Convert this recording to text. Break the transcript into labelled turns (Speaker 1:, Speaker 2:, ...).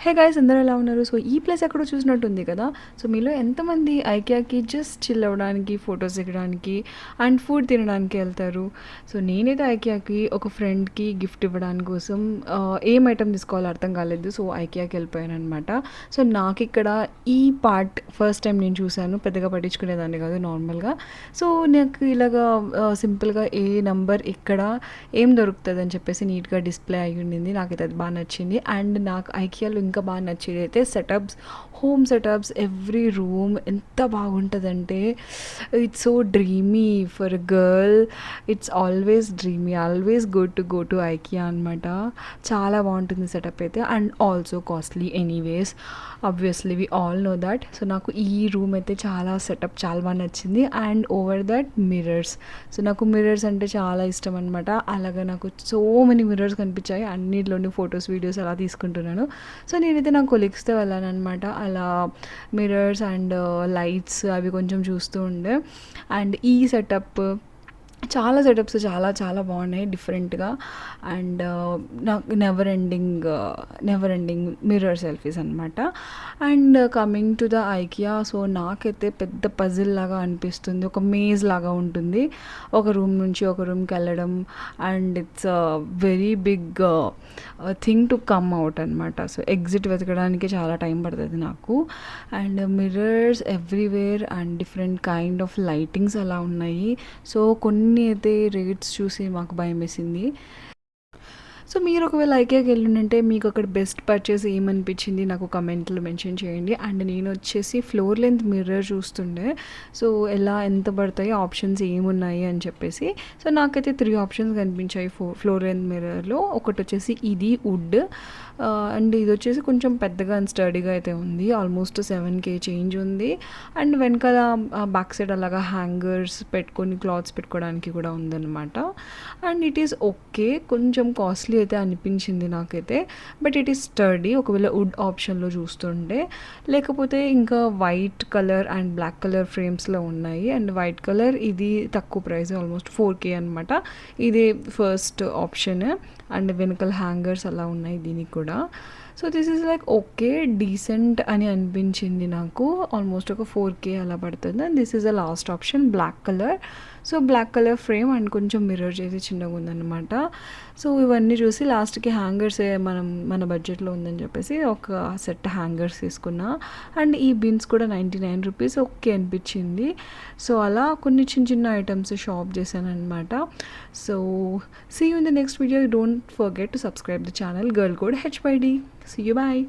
Speaker 1: Hey guys అందరూ ఎలా ఉన్నారు? సో ఈ ప్లేస్ ఎక్కడో చూసినట్టుంది కదా. సో మీలో ఎంతమంది ఐకియాకి జస్ట్ చిల్ అవ్వడానికి, ఫొటోస్ దిగడానికి అండ్ ఫుడ్ తినడానికి వెళ్తారు? సో నేనైతే ఐకియాకి ఒక ఫ్రెండ్కి గిఫ్ట్ ఇవ్వడానికి కోసం ఏం ఐటెం తీసుకోవాలో అర్థం కాలేదు. సో ఐకియాకి వెళ్ళిపోయాను అనమాట. సో నాకు ఇక్కడ ఈ పార్ట్ ఫస్ట్ టైం నేను చూశాను. పెద్దగా పట్టించుకునేదాన్ని కాదు నార్మల్గా. సో నాకు ఇలాగా సింపుల్గా ఏ నంబర్ ఇక్కడ ఏం దొరుకుతుంది అని చెప్పేసి నీట్గా డిస్ప్లే అయ్యి ఉండింది. నాకైతే అది బాగా నచ్చింది. అండ్ నాకు ఐకియాలో ఇంకా బాగా నచ్చేది అయితే setups, home setups. Every room ఎంత బాగుంటుందంటే it's so dreamy for a girl. It's always dreamy, always go to IKEA అనమాట. చాలా బాగుంటుంది సెటప్ అయితే. And also costly anyways, obviously we all know that. So నాకు ఈ రూమ్ అయితే చాలా సెటప్ చాలా బాగా నచ్చింది. And over that mirrors. So నాకు మిర్రర్స్ అంటే చాలా ఇష్టం అనమాట. అలాగా నాకు సో మెనీ మిర్రర్స్ కనిపించాయి. అన్నిటిలోని ఫొటోస్, వీడియోస్ అలా తీసుకుంటున్నాను. సో నేనైతే నా కొలీగ్స్తో వెళ్ళాను అనమాట. అలా మిర్రర్స్ అండ్ లైట్స్ అవి కొంచెం చూస్తూ ఉండే. అండ్ ఈ సెటప్ చాలా సెటప్స్ చాలా చాలా బాగున్నాయి డిఫరెంట్గా. అండ్ నాకు నెవర్ ఎండింగ్ మిర్రర్ సెల్ఫీస్ అనమాట. And coming to the IKEA, so నాకైతే పెద్ద పజిల్ లాగా అనిపిస్తుంది. ఒక మేజ్ లాగా ఉంటుంది, ఒక రూమ్ నుంచి ఒక రూమ్కి వెళ్ళడం. And it's very big thing to come out అనమాట. సో ఎగ్జిట్ వెతకడానికి చాలా టైం పడుతుంది నాకు. And mirrors everywhere and different kind of lightings అలా ఉన్నాయి. సో కొన్ని అయితే రేట్స్ చూసి మాకు భయం వేసింది. సో మీరు ఒకవేళ ఐకియాకి వెళ్ళింటే మీకు అక్కడ బెస్ట్ పర్చేస్ ఏమనిపించింది నాకు కమెంట్లో మెన్షన్ చేయండి. అండ్ నేను వచ్చేసి ఫ్లోర్ లెంత్ మిర్రర్ చూస్తుండే. సో ఎంత పడతాయి, ఆప్షన్స్ ఏమున్నాయి అని చెప్పేసి. సో నాకైతే 3 ఆప్షన్స్ కనిపించాయి ఫ్లోర్ లెంత్ మిర్రర్లో. ఒకటి వచ్చేసి ఇది వుడ్, అండ్ ఇది వచ్చేసి కొంచెం పెద్దగా అండ్ స్టడీగా అయితే ఉంది. ఆల్మోస్ట్ 7K చేంజ్ ఉంది. అండ్ వెనకాల బ్యాక్ సైడ్ అలాగా హ్యాంగర్స్ పెట్టుకొని క్లాత్స్ పెట్టుకోవడానికి కూడా ఉందన్నమాట. అండ్ ఇట్ ఈస్ ఓకే, కొంచెం కాస్ట్లీ అయితే అనిపించింది నాకైతే. బట్ ఇట్ ఈస్ స్టడీ ఒకవేళ వుడ్ ఆప్షన్లో చూస్తుంటే. లేకపోతే ఇంకా white colour and black colour ఫ్రేమ్స్లో ఉన్నాయి. అండ్ వైట్ కలర్ ఇది తక్కువ ప్రైస్, ఆల్మోస్ట్ 4K అనమాట. ఇదే ఫస్ట్ ఆప్షన్. అండ్ వెనకాల హ్యాంగర్స్ అలా ఉన్నాయి దీనికి కూడా. So this is like okay, decent అని అనిపించింది నాకు. ఆల్మోస్ట్ ఒక 4K అలా పడుతుంది. And this is the last option, black colour. So black colour frame and కొంచెం మిర్రర్ చేసి చిన్నగా ఉందన్నమాట. సో ఇవన్నీ చూసి లాస్ట్కి హ్యాంగర్స్ మన బడ్జెట్లో ఉందని చెప్పేసి ఒక సెట్ హ్యాంగర్స్ తీసుకున్నా. అండ్ ఈ బిన్స్ కూడా 99 రూపీస్ ఓకే అనిపించింది. సో అలా కొన్ని చిన్న చిన్న ఐటమ్స్ షాప్ చేశాను అనమాట. So see you in the next video. Don't forget to subscribe the channel. Girl Code HYD. See you, bye.